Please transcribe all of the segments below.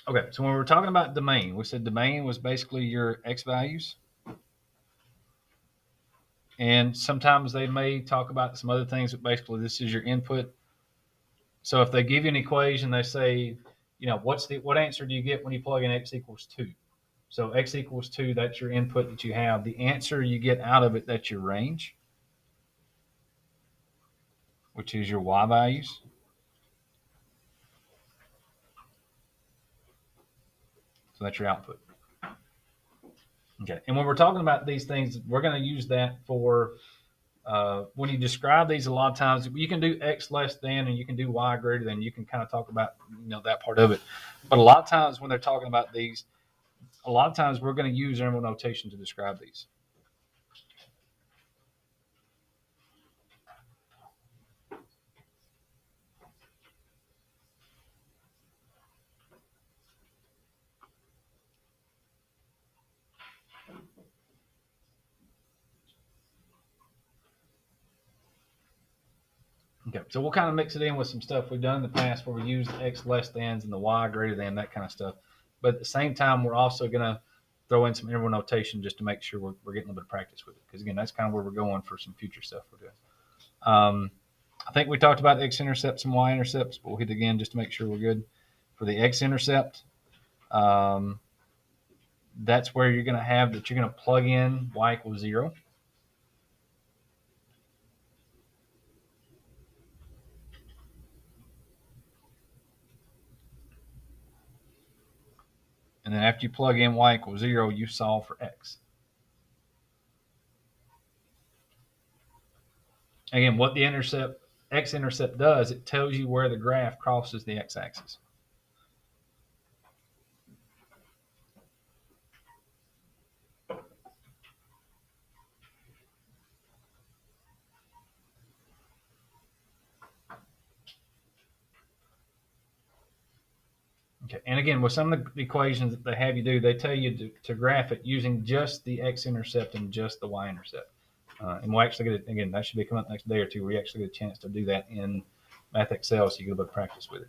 Okay, so when we were talking about domain, we said domain was basically your x values, and sometimes they may talk about some other things, but basically this is your input. So if they give you an equation, they say, what answer do you get when you plug in x equals 2? So x equals 2, that's your input that you have. The answer you get out of it, that's your range, which is your y values. So that's your output. Okay. And when we're talking about these things, we're going to use that for when you describe these. A lot of times you can do x less than and you can do y greater than. You can kind of talk about that part of it. But a lot of times when they're talking about these, a lot of times we're going to use interval notation to describe these. Okay, so we'll kind of mix it in with some stuff we've done in the past where we use the x less thans and the y greater than, that kind of stuff. But at the same time, we're also going to throw in some interval notation just to make sure we're getting a little bit of practice with it. Because again, that's kind of where we're going for some future stuff we're doing. I think we talked about x-intercepts and y-intercepts, but we'll hit it again just to make sure we're good. For the x-intercept, um, that's where you're going to have that you're going to plug in y equals 0. And then after you plug in y equals 0, you solve for x. Again, what the x-intercept does, it tells you where the graph crosses the x-axis. Okay. And again, with some of the equations that they have you do, they tell you to graph it using just the x-intercept and just the y-intercept. And we'll actually get it again. That should be coming up next day or two. We actually get a chance to do that in Math Excel, so you get a bit of practice with it.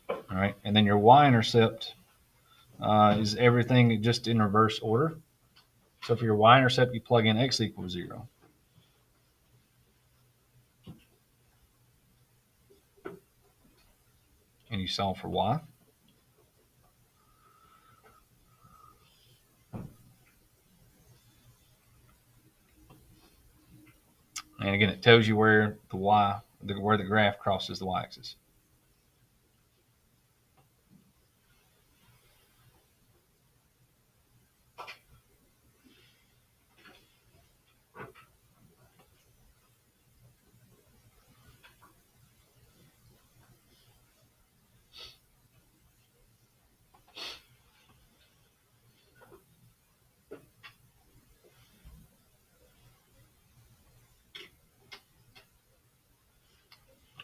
All right, and then your y-intercept is everything just in reverse order. So for your y-intercept, you plug in x equals 0, and you solve for y. And again, it tells you where where the graph crosses the y-axis.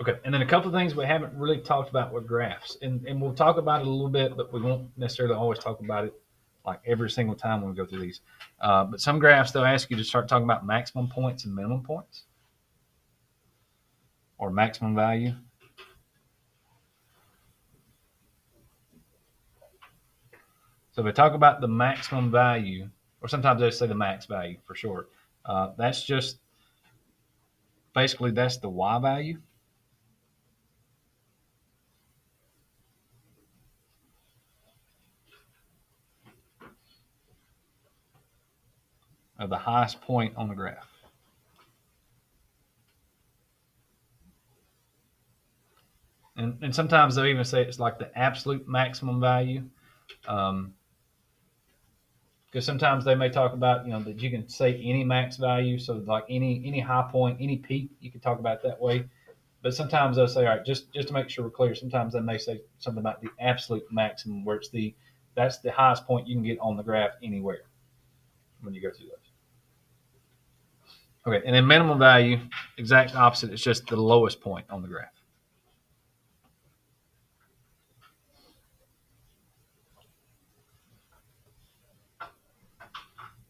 Okay, and then a couple of things we haven't really talked about with graphs, and we'll talk about it a little bit, but we won't necessarily always talk about it like every single time when we go through these. But some graphs, they'll ask you to start talking about maximum points and minimum points, or maximum value. So if they talk about the maximum value, or sometimes they say the max value for short, that's just basically that's the y value of the highest point on the graph. And sometimes they'll even say it's like the absolute maximum value. Um, because sometimes they may talk about that you can say any max value, so like any high point, any peak, you can talk about it that way. But sometimes they'll say, all right, just to make sure we're clear, sometimes they may say something about the absolute maximum, where that's the highest point you can get on the graph anywhere when you go through those. Okay, and then minimum value, exact opposite. It's just the lowest point on the graph.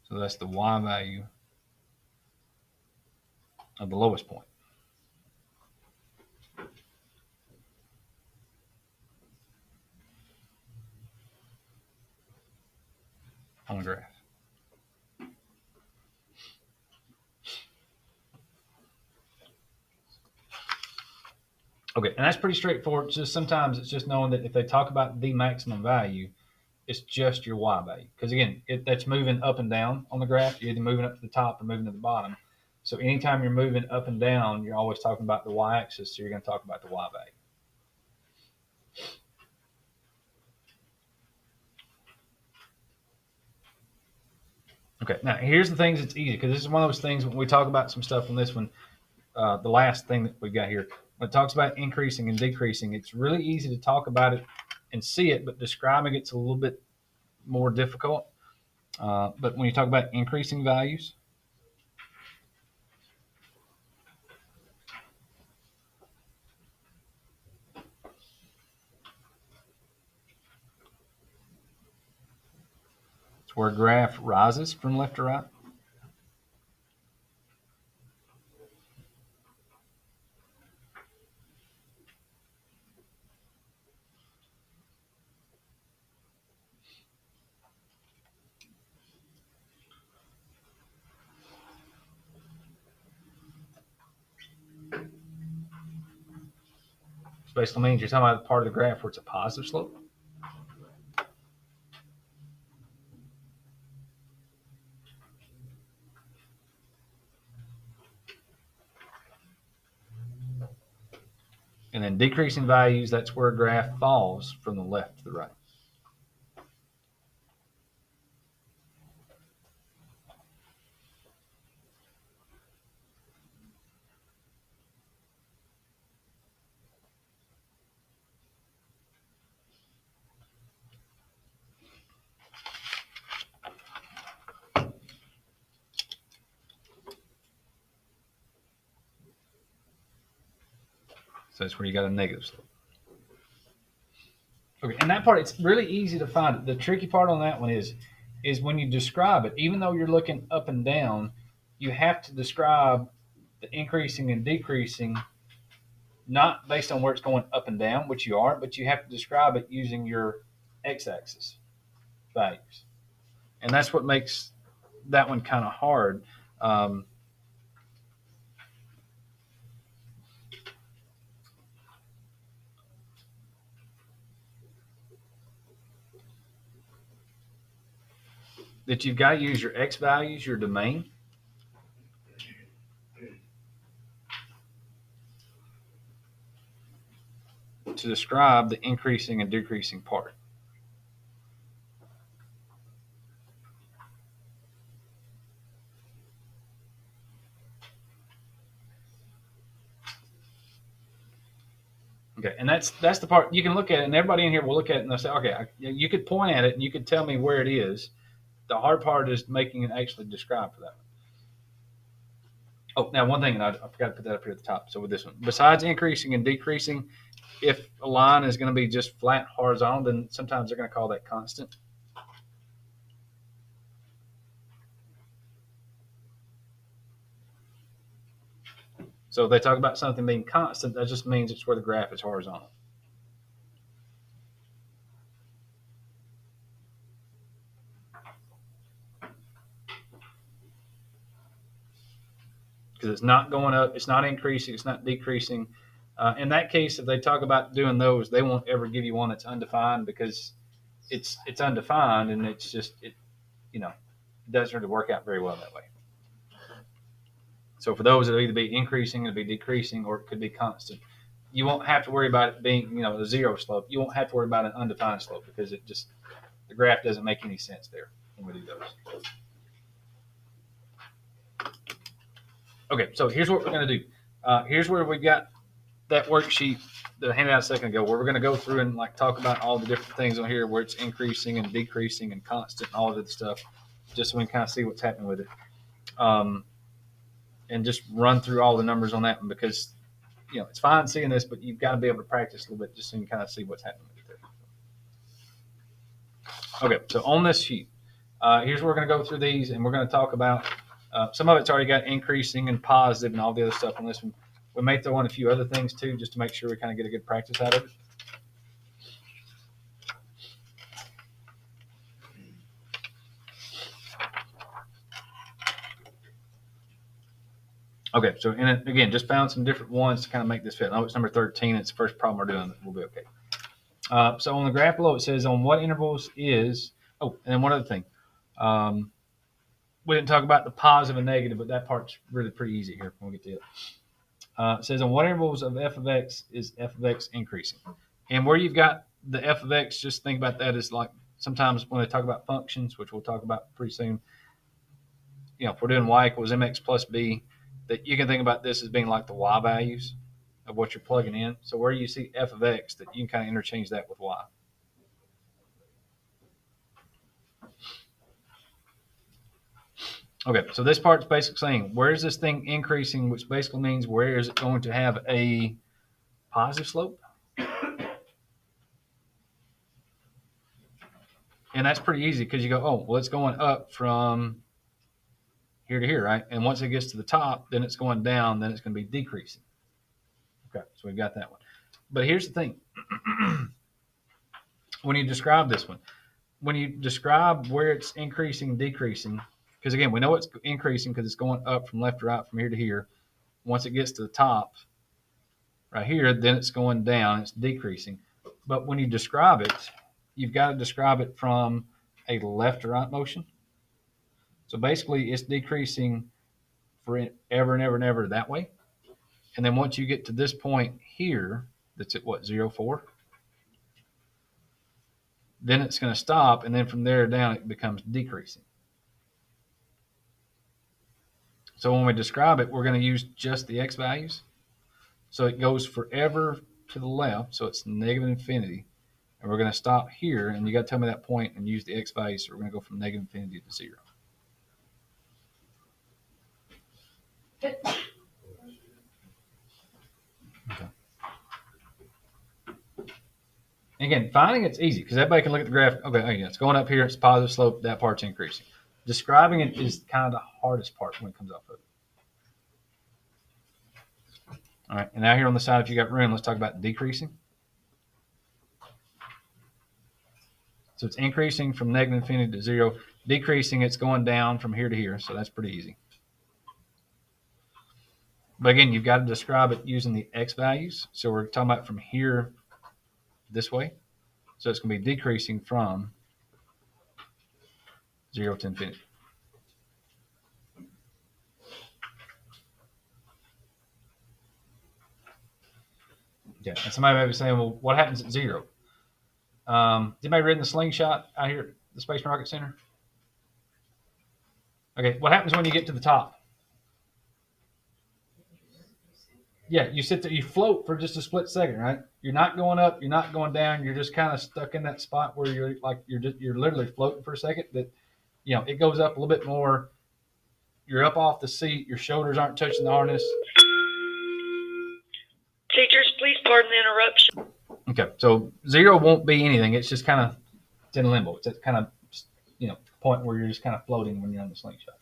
So that's the y value of the lowest point. on the graph. Okay, and that's pretty straightforward. Just sometimes it's just knowing that if they talk about the maximum value, it's just your Y value. Because again, that's moving up and down on the graph. You're either moving up to the top or moving to the bottom. So anytime you're moving up and down, you're always talking about the Y axis. So you're going to talk about the Y value. Okay, now here's the things that's easy because this is one of those things when we talk about some stuff on this one. The last thing that we've got here, when it talks about increasing and decreasing, it's really easy to talk about it and see it, but describing it's a little bit more difficult. But when you talk about increasing values, it's where a graph rises from left to right. Which basically means you're talking about the part of the graph where it's a positive slope. And then decreasing values, that's where a graph falls from the left to the right. So that's where you got a negative slope. Okay, and that part, it's really easy to find. The tricky part on that one is when you describe it, even though you're looking up and down, you have to describe the increasing and decreasing, not based on where it's going up and down, which you are, but you have to describe it using your x-axis values. And that's what makes that one kind of hard. Um, that you've got to use your x values, your domain, to describe the increasing and decreasing part. Okay, and that's the part you can look at it, and everybody in here will look at it and they'll say, okay, you could point at it and you could tell me where it is. The hard part is making it actually describe for that. Oh, now one thing, and I forgot to put that up here at the top. So with this one, besides increasing and decreasing, if a line is going to be just flat horizontal, then sometimes they're going to call that constant. So if they talk about something being constant, that just means it's where the graph is horizontal. Because it's not going up, it's not increasing, it's not decreasing. In that case, if they talk about doing those, they won't ever give you one that's undefined because it's undefined and it's just it doesn't really work out very well that way. So for those, it'll either be increasing, it'll be decreasing, or it could be constant. You won't have to worry about it being a zero slope. You won't have to worry about an undefined slope because the graph doesn't make any sense there when we do those. Okay, so here's what we're going to do. Here's where we got that worksheet that I handed out a second ago, where we're going to go through and talk about all the different things on here where it's increasing and decreasing and constant and all of the stuff, just so we can kind of see what's happening with it, and just run through all the numbers on that one because it's fine seeing this, but you've got to be able to practice a little bit just so you can kind of see what's happening with it there. Okay, so on this sheet, here's where we're going to go through these, and we're going to talk about some of it's already got increasing and positive and all the other stuff on this one. We may throw in a few other things too, just to make sure we kind of get a good practice out of it. Okay, so and then, again, just found some different ones to kind of make this fit. I know it's number 13. It's the first problem we're doing. We'll be okay. So on the graph below, it says on what intervals is, oh, and then one other thing. We didn't talk about the positive and negative, but that part's really pretty easy here when we get to it. It says on what intervals of f of x is f of x increasing? And where you've got the f of x, just think about that as like sometimes when they talk about functions, which we'll talk about pretty soon, if we're doing y equals mx plus b, that you can think about this as being like the y values of what you're plugging in. So where you see f of x, that you can kind of interchange that with y. Okay, so this part's basically saying where is this thing increasing, which basically means where is it going to have a positive slope? And that's pretty easy because you go, oh, well, it's going up from here to here, right? And once it gets to the top, then it's going down, then it's going to be decreasing. Okay, so we've got that one. But here's the thing. When you describe this one, when you describe where it's increasing, decreasing, because again, we know it's increasing because it's going up from left to right, from here to here. Once it gets to the top, right here, then it's going down, it's decreasing. But when you describe it, you've got to describe it from a left to right motion. So basically, it's decreasing forever and ever and ever that way. And then once you get to this point here, that's at what, 0,4? Then it's going to stop, and then from there down, it becomes decreasing. So when we describe it, we're going to use just the x values. So it goes forever to the left, so it's negative infinity. And we're going to stop here, and you got to tell me that point and use the x values. So we're going to go from negative infinity to 0. Okay. Again, finding it's easy because everybody can look at the graph. Okay, it's going up here. It's positive slope. That part's increasing. Describing it is kind of the hardest part when it comes off of it. All right, and now here on the side, if you got room, let's talk about decreasing. So it's increasing from negative infinity to 0. Decreasing, it's going down from here to here. So that's pretty easy. But again, you've got to describe it using the x values. So we're talking about from here this way. So it's going to be decreasing from 0 to infinity. Yeah, and somebody may be saying, well, what happens at 0? Anybody read the slingshot out here at the Space and Rocket Center? Okay, what happens when you get to the top? Yeah, you sit there, you float for just a split second, right? You're not going up, you're not going down, you're just kind of stuck in that spot where you're like you're literally floating for a second. That it goes up a little bit more. You're up off the seat, your shoulders aren't touching the harness. Teachers, please pardon the interruption. Okay, so 0 won't be anything. It's just kind of it's in limbo. It's at kind of point where you're just kind of floating when you're on the slingshot.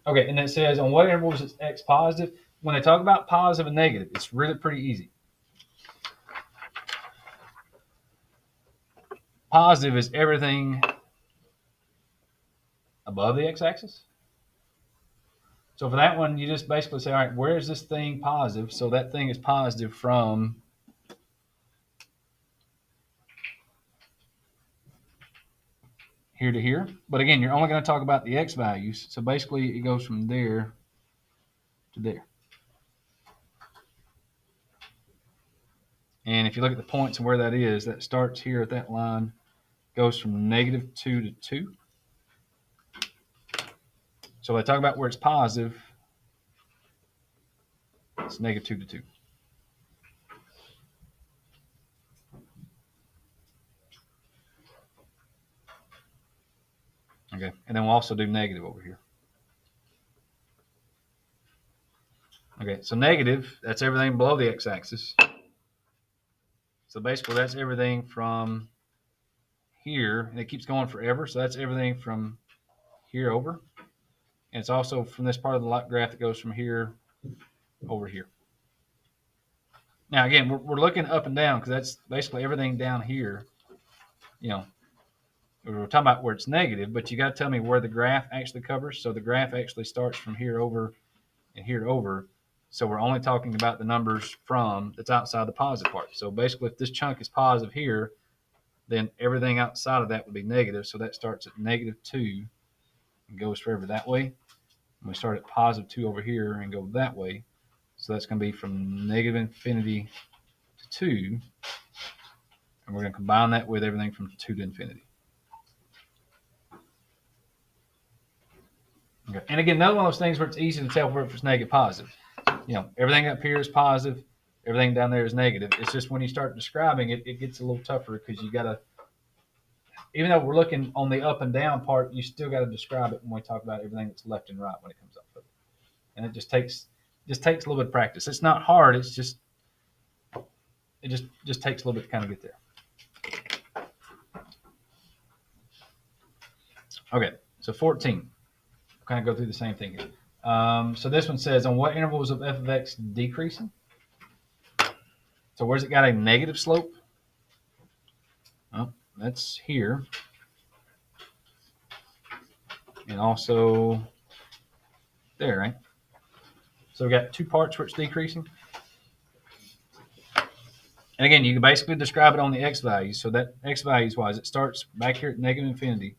Okay, and it says on what intervals is x positive? When they talk about positive and negative, it's really pretty easy. Positive is everything above the x-axis. So for that one, you just basically say, all right, where is this thing positive? So that thing is positive from here to here. But again, you're only going to talk about the x values. So basically, it goes from there to there. And if you look at the points and where that is, that starts here at that line, goes from -2 to 2. So when I talk about where it's positive, it's -2 to 2. Okay, and then we'll also do negative over here. Okay, so negative, that's everything below the x-axis. So basically, that's everything from here, and it keeps going forever. So that's everything from here over. And it's also from this part of the graph that goes from here over here. Now, again, we're looking up and down because that's basically everything down here. We're talking about where it's negative, but you got to tell me where the graph actually covers. So the graph actually starts from here over and here over. So we're only talking about the numbers from that's outside the positive part. So basically, if this chunk is positive here, then everything outside of that would be negative. So that starts at -2 and goes forever that way. And we start at +2 over here and go that way. So that's going to be from -infinity to 2. And we're going to combine that with everything from 2 to infinity. Okay. And again, another one of those things where it's easy to tell where it's negative, positive. Everything up here is positive. Everything down there is negative. It's just when you start describing it, it gets a little tougher because you got to, even though we're looking on the up and down part, you still got to describe it when we talk about everything that's left and right when it comes up with it. And it just takes a little bit of practice. It's not hard. It's just, it just takes a little bit to kind of get there. Okay. So 14. Kind of go through the same thing here. So this one says, on what intervals of f of x decreasing? So where's it got a negative slope? Well, that's here. And also there, right? So we've got two parts where it's decreasing. And again, you can basically describe it on the x values. So that x values wise, it starts back here at -infinity,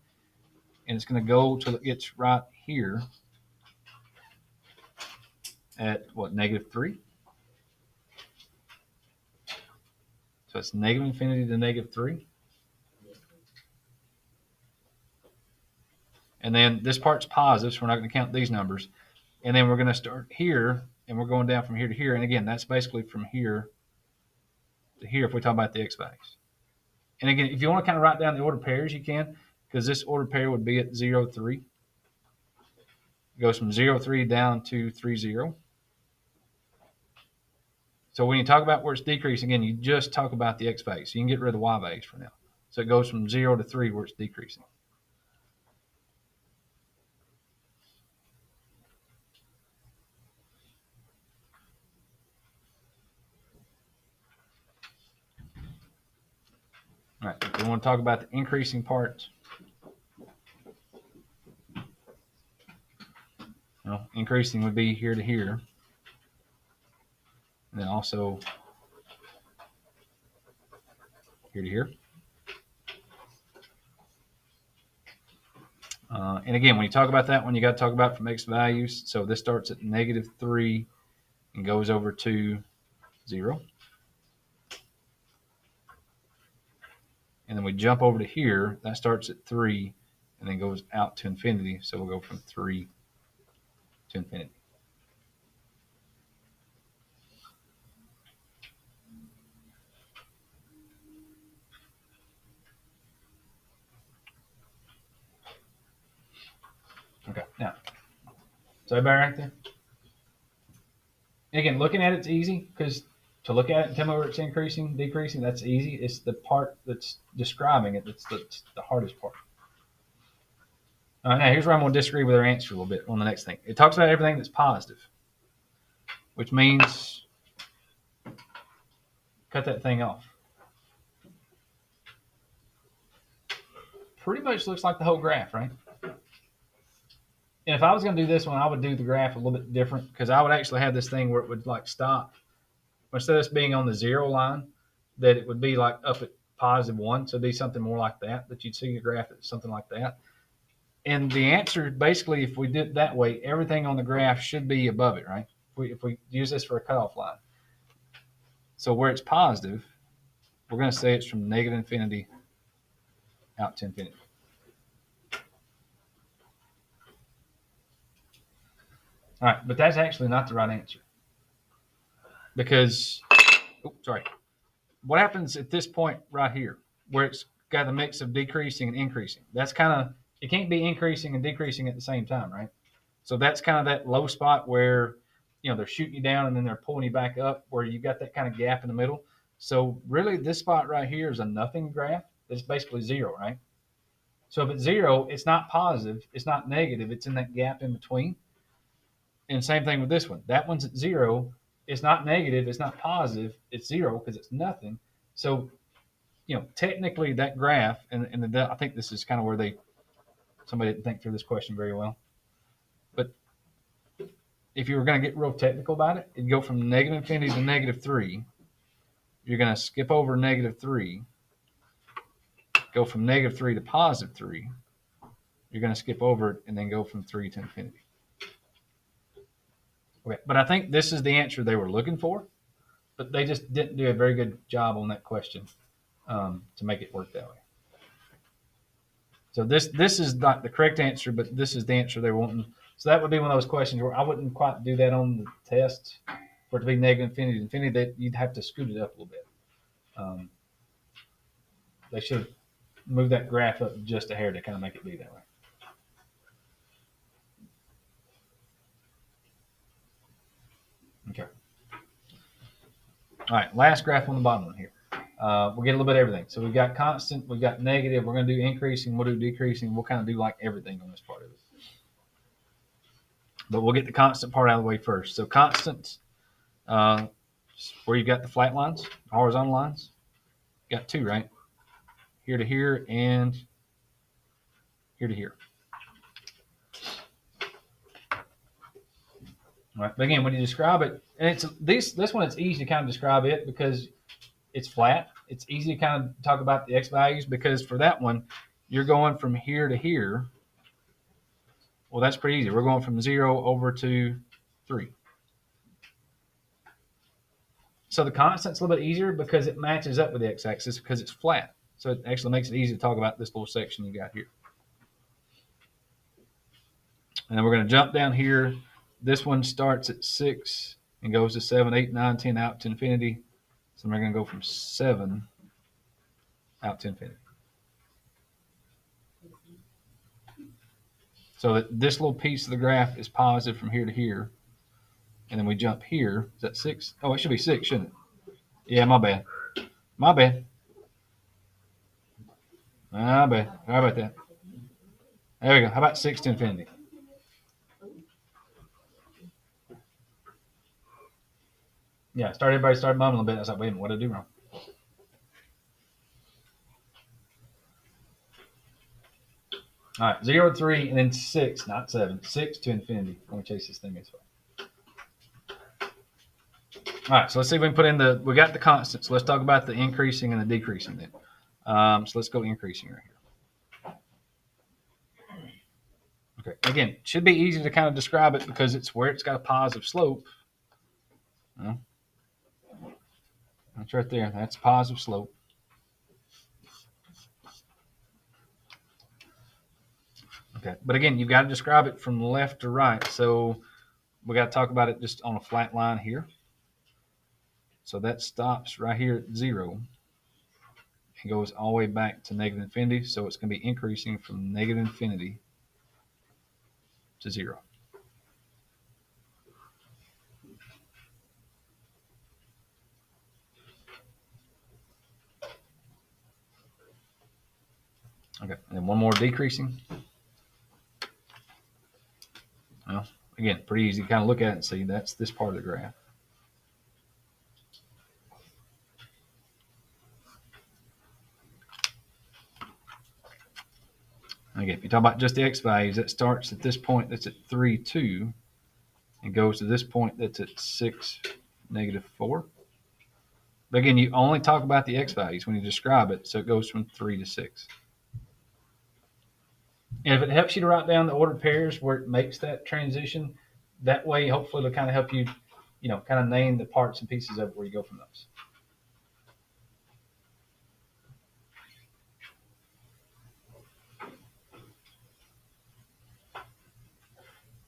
and it's going to go till it gets right here at what, -3? So it's -infinity to -3. And then this part's positive, so we're not going to count these numbers. And then we're going to start here, and we're going down from here to here. And again, that's basically from here to here if we talk about the x values. And again, if you want to kind of write down the order pairs, you can, because this order pair would be at 0, 3. It goes from 0, 3 down to 3, 0. So when you talk about where it's decreasing, again, you just talk about the x values. So you can get rid of the y values for now. So it goes from 0 to 3 where it's decreasing. All right, we want to talk about the increasing parts. Increasing would be here to here. And then also here to here. And again, when you talk about that one, you got to talk about from x values. So this starts at -3 and goes over to 0. And then we jump over to here. That starts at 3 and then goes out to infinity. So we'll go from 3 to infinity. Okay, now, so everybody right there? Again, looking at it's easy because to look at it and tell me where it's increasing, decreasing, that's easy. It's the part that's describing it that's the hardest part. All right, now here's where I'm going to disagree with our answer a little bit on the next thing. It talks about everything that's positive, which means cut that thing off. Pretty much looks like the whole graph, right? And if I was going to do this one, I would do the graph a little bit different because I would actually have this thing where it would like stop. Instead of this being on the 0 line, that it would be like up at +1. So it'd be something more like that you'd see the graph at something like that. And the answer, basically, if we did it that way, everything on the graph should be above it, right? If we use this for a cutoff line. So where it's positive, we're going to say it's from -infinity out to infinity. All right, but that's actually not the right answer. Because, what happens at this point right here, where it's got a mix of decreasing and increasing? That's kind of, it can't be increasing and decreasing at the same time, right? So that's kind of that low spot where, they're shooting you down and then they're pulling you back up, where you've got that kind of gap in the middle. So really this spot right here is a nothing graph. It's basically 0, right? So if it's 0, it's not positive, it's not negative, it's in that gap in between. And same thing with this one. That one's at 0. It's not negative. It's not positive. It's 0 because it's nothing. So, technically that graph, and I think this is kind of where somebody didn't think through this question very well. But if you were going to get real technical about it, it'd go from negative infinity to negative 3. You're going to skip over negative 3, go from negative 3 to positive 3. You're going to skip over it and then go from 3 to infinity. Okay, but I think this is the answer they were looking for, but they just didn't do a very good job on that question to make it work that way. So this is not the correct answer, but this is the answer they were wanting. So that would be one of those questions where I wouldn't quite do that on the test for it to be negative infinity to infinity. That you'd have to scoot it up a little bit. They should have moved that graph up just a hair to kind of make it be that way. Okay. All right, last graph on the bottom one here. We'll get a little bit of everything. So we've got constant, we've got negative, we're going to do increasing, we'll do decreasing, we'll kind of do like everything on this part of it. But we'll get the constant part out of the way first. So constants, where you've got the flat lines, horizontal lines, you got two, right? Here to here and here to here. All right, but again, when you describe it, and it's this one, it's easy to kind of describe it because it's flat. It's easy to kind of talk about the x values because for that one, you're going from here to here. Well, that's pretty easy. We're going from 0 over to 3. So the constant's a little bit easier because it matches up with the x-axis because it's flat. So it actually makes it easy to talk about this little section you got here. And then we're going to jump down here. This one starts at 6 and goes to 7, 8, 9, 10 out to infinity. So we're going to go from 7 out to infinity. So that this little piece of the graph is positive from here to here. And then we jump here. Is that 6? Oh, it should be 6, shouldn't it? Yeah, my bad. My bad. My bad. How about that? There we go. How about 6 to infinity? Yeah, everybody started mumbling a bit. I was like, wait a minute, what did I do wrong? All right, 0 to 3, and then 6, not 7. 6 to infinity. I'm going to chase this thing this way. All right, so let's see if we can put in we got the constants. So let's talk about the increasing and the decreasing then. So let's go increasing right here. Okay, again, should be easy to kind of describe it because it's where it's got a positive slope. Well, that's right there. That's a positive slope. Okay, but again, you've got to describe it from left to right. So we got to talk about it just on a flat line here. So that stops right here at 0 and goes all the way back to negative infinity. So it's going to be increasing from negative infinity to 0. Okay, and then one more decreasing. Well, again, pretty easy to kind of look at it and see that's this part of the graph. Again, if you talk about just the x values, that starts at this point that's at 3, 2, and goes to this point that's at 6, negative 4. But again, you only talk about the x values when you describe it, so it goes from 3 to 6. And if it helps you to write down the ordered pairs where it makes that transition, that way, hopefully, it'll kind of help you, kind of name the parts and pieces of where you go from those.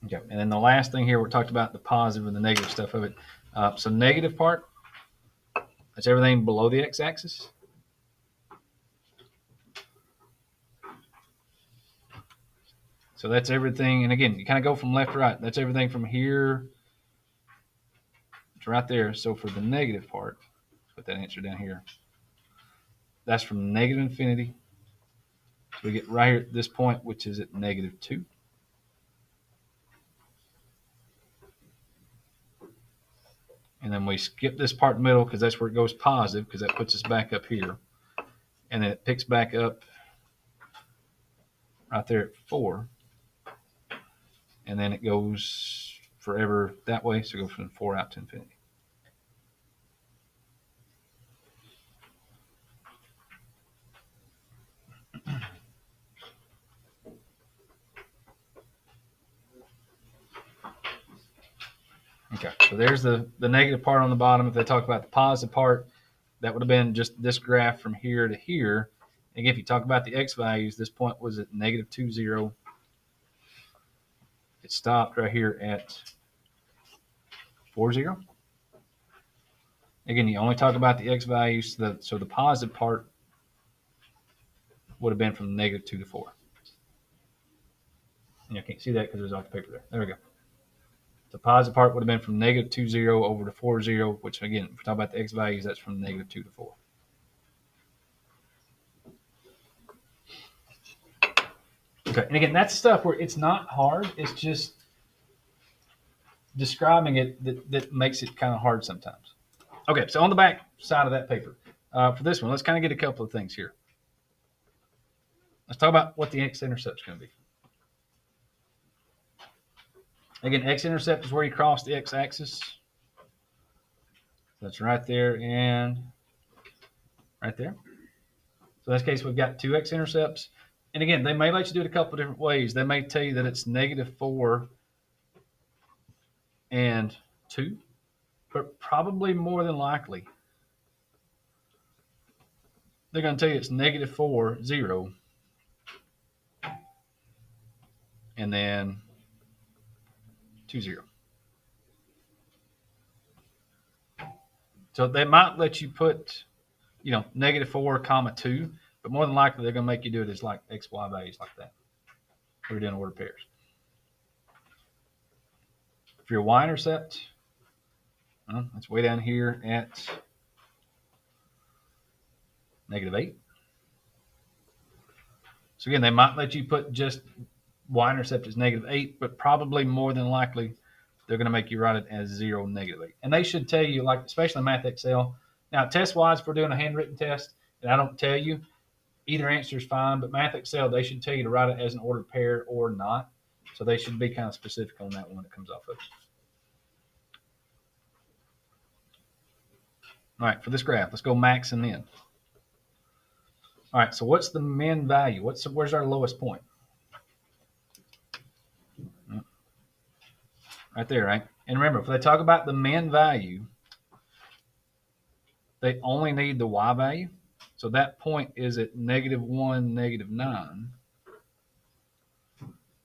Okay, and then the last thing here, we talked about the positive and the negative stuff of it. So negative part, that's everything below the x-axis. So that's everything, and again, you kind of go from left to right. That's everything from here to right there. So for the negative part, put that answer down here. That's from negative infinity. So we get right here at this point, which is at negative 2. And then we skip this part in the middle because that's where it goes positive because that puts us back up here. And then it picks back up right there at 4. And then it goes forever that way. So go from 4 out to infinity. Okay, so there's the negative part on the bottom. If they talk about the positive part, that would have been just this graph from here to here. Again, if you talk about the x values, this point was at negative 2, 0. It stopped right here at 4, 0. Again, you only talk about the x values, so the positive part would have been from negative 2 to 4. And you can't see that because it was off the paper there. There we go. The positive part would have been from negative 2, 0 over to 4, 0, which again, if we talk about the x values, that's from negative 2 to 4. Okay, and again, that's stuff where it's not hard. It's just describing it that makes it kind of hard sometimes. Okay, so on the back side of that paper, for this one, let's kind of get a couple of things here. Let's talk about what the x-intercept is going to be. Again, x-intercept is where you cross the x-axis. That's right there and right there. So in this case, we've got two x-intercepts. And again, they may let you do it a couple of different ways. They may tell you that it's negative 4 and 2, but probably more than likely, they're going to tell you it's negative 4, 0, and then 2, 0. So they might let you put, negative 4, comma 2, but more than likely they're going to make you do it as like x, y values like that. We're doing ordered pairs. For your y-intercept, it's way down here at negative 8. So again, they might let you put just y-intercept as negative 8, but probably more than likely they're going to make you write it as 0, negative 8. And they should tell you, like especially MathXL. Now, test-wise, if we're doing a handwritten test, and I don't tell you, either answer is fine, but MathXL, they should tell you to write it as an ordered pair or not. So they should be kind of specific on that one when it comes off of. All right, for this graph, let's go max and min. All right, so what's the min value? Where's our lowest point? Right there, right? And remember, if they talk about the min value, they only need the y value. So that point is at negative 1, negative 9.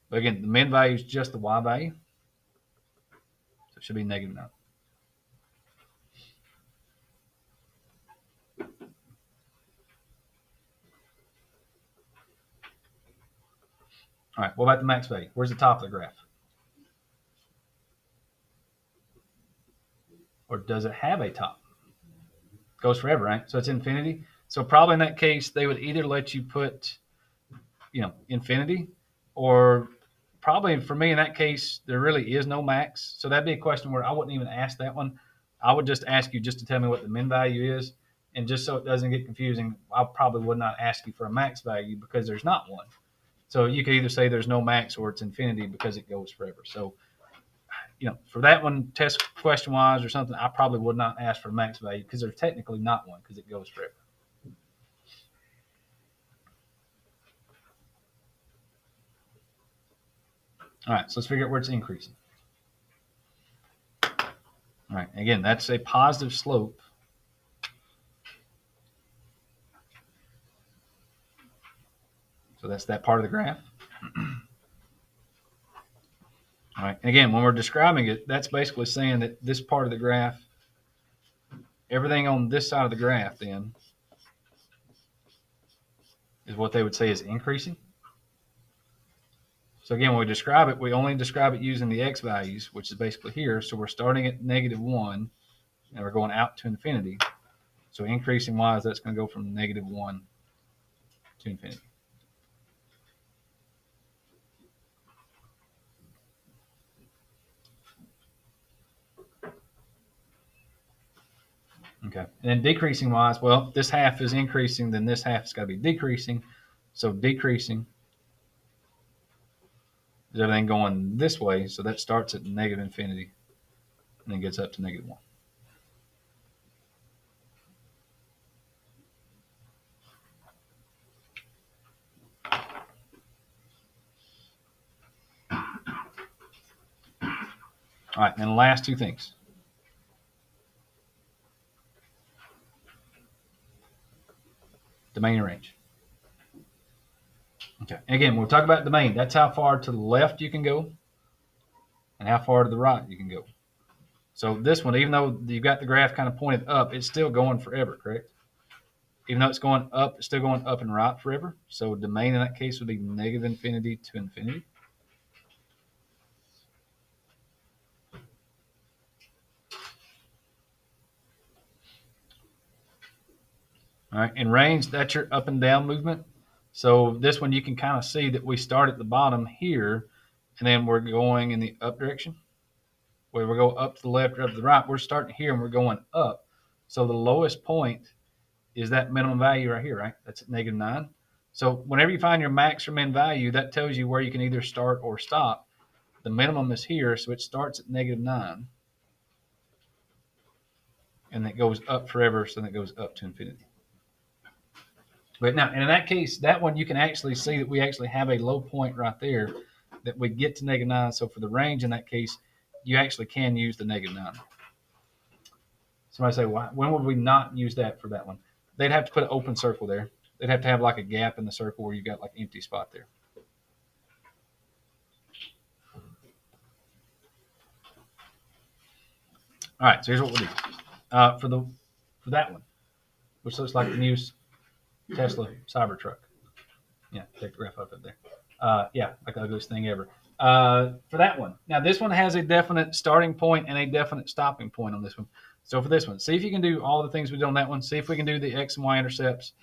But again, the min value is just the y value. So it should be negative 9. All right, what about the max value? Where's the top of the graph? Or does it have a top? Goes forever, right? So it's infinity. So probably in that case, they would either let you put, infinity, or probably for me in that case, there really is no max. So that'd be a question where I wouldn't even ask that one. I would just ask you just to tell me what the min value is. And just so it doesn't get confusing, I probably would not ask you for a max value because there's not one. So you could either say there's no max or it's infinity because it goes forever. So, for that one, test question wise or something, I probably would not ask for a max value because there's technically not one because it goes forever. All right, so let's figure out where it's increasing. All right, again, that's a positive slope. So that's that part of the graph. All right, and again, when we're describing it, that's basically saying that this part of the graph, everything on this side of the graph then is what they would say is increasing. So again, when we describe it, we only describe it using the x values, which is basically here. So we're starting at negative 1, and we're going out to infinity. So increasing wise, that's going to go from negative 1 to infinity. Okay, and then decreasing wise, well, this half is increasing, then this half has got to be decreasing. So decreasing is everything going this way. So that starts at negative infinity and then gets up to -1. All right, and the last two things. Domain and range. Okay, and again, we'll talk about domain. That's how far to the left you can go and how far to the right you can go. So this one, even though you've got the graph kind of pointed up, it's still going forever, correct? Even though it's going up, it's still going up and right forever. So domain in that case would be negative infinity to infinity. All right, and range, that's your up and down movement. So this one you can kind of see that we start at the bottom here, and then we're going in the up direction. Where we go up to the left or up to the right, we're starting here and we're going up. So the lowest point is that minimum value right here, right? That's at -9. So whenever you find your max or min value, that tells you where you can either start or stop. The minimum is here, so it starts at -9. And it goes up forever, so then it goes up to infinity. But now, and in that case, that one you can actually see that we actually have a low point right there that we get to -9. So for the range in that case, you actually can use the -9. Somebody say, why, when would we not use that for that one? They'd have to put an open circle there. They'd have to have like a gap in the circle where you got like empty spot there. All right, so here's what we'll do for that one, which looks like the new Tesla Cybertruck. Yeah, take the graph up there. Yeah, like the ugliest thing ever. For that one. Now, this one has a definite starting point and a definite stopping point on this one. So for this one, see if you can do all the things we did on that one. See if we can do the X and Y intercepts.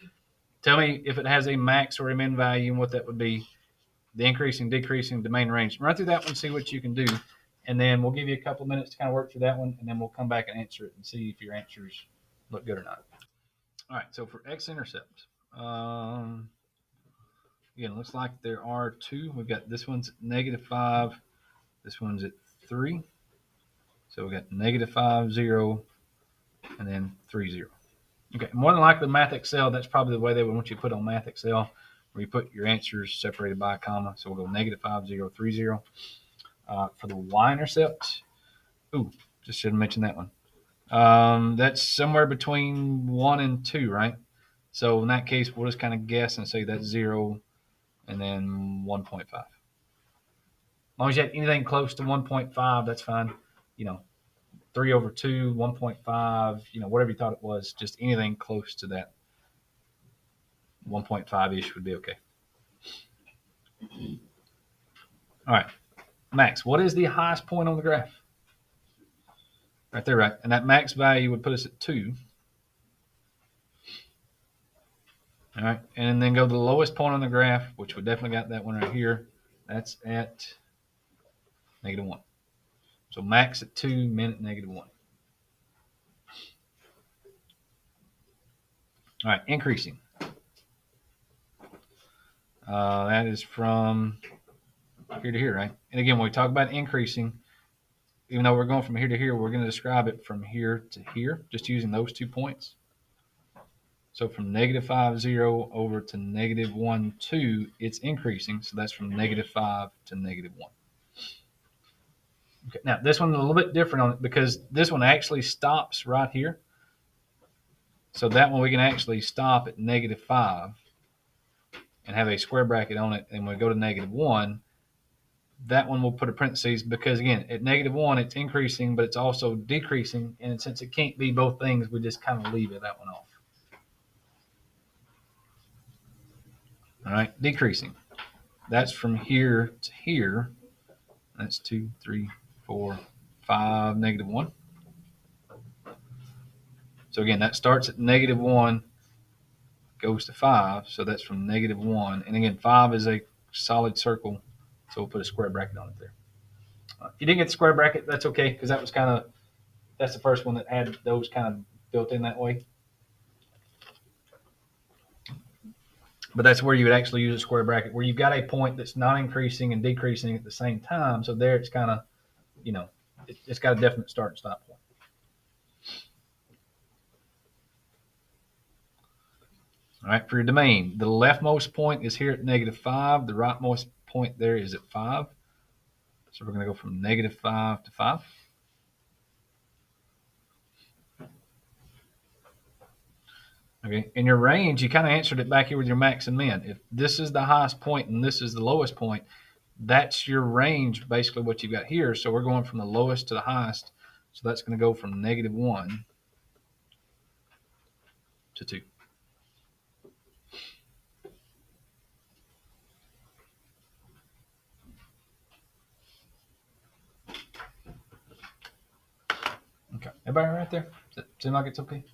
Tell me if it has a max or a min value and what that would be. The increasing, decreasing, domain range. Run through that one, see what you can do. And then we'll give you a couple of minutes to kind of work through that one, and then we'll come back and answer it and see if your answers look good or not. All right, so for X-intercept, again, it looks like there are two. We've got this one's at -5, this one's at 3. So we got -5, 0, and then 3, 0. Okay, more than likely Math Excel, that's probably the way they would want you to put on Math Excel, where you put your answers separated by a comma. So we'll go -5, 0, 3, 0. For the Y-intercept, just should have mentioned that one. That's somewhere between 1 and 2, right? So in that case, we'll just kind of guess and say that's 0 and then 1.5. As long as you have anything close to 1.5, that's fine. 3 over 2, 1.5, whatever you thought it was, just anything close to that 1.5-ish would be okay. All right, max, what is the highest point on the graph? Right there, right? And that max value would put us at 2. All right, and then go to the lowest point on the graph, which we definitely got that one right here. That's at -1. So max at 2, min at -1. All right, increasing. That is from here to here, right? And again, when we talk about increasing, even though we're going from here to here, we're going to describe it from here to here, just using those 2 points. So from -5, 0 over to -1, 2, it's increasing. So that's from -5 to -1. Okay, now this one's a little bit different on it because this one actually stops right here. So that one we can actually stop at -5 and have a square bracket on it. And when we go to -1, that one will put a parentheses because, again, at -1, it's increasing, but it's also decreasing. And since it can't be both things, we just kind of leave that one off. All right, decreasing. That's from here to here. That's 2, 3, 4, 5, -1. So again, that starts at -1, goes to 5. So that's from -1. And again, 5 is a solid circle. So we'll put a square bracket on it there. If you didn't get the square bracket, that's okay, because that's the first one that had those kind of built in that way. But that's where you would actually use a square bracket, where you've got a point that's not increasing and decreasing at the same time. So there it's kind of, it's got a definite start and stop point. All right, for your domain, the leftmost point is here at -5. The rightmost point there is at 5. So we're going to go from -5 to 5. Okay, in your range, you kind of answered it back here with your max and min. If this is the highest point and this is the lowest point, that's your range, basically what you've got here. So we're going from the lowest to the highest. So that's going to go from -1 to 2. Okay, everybody right there? Does that seem like it's okay?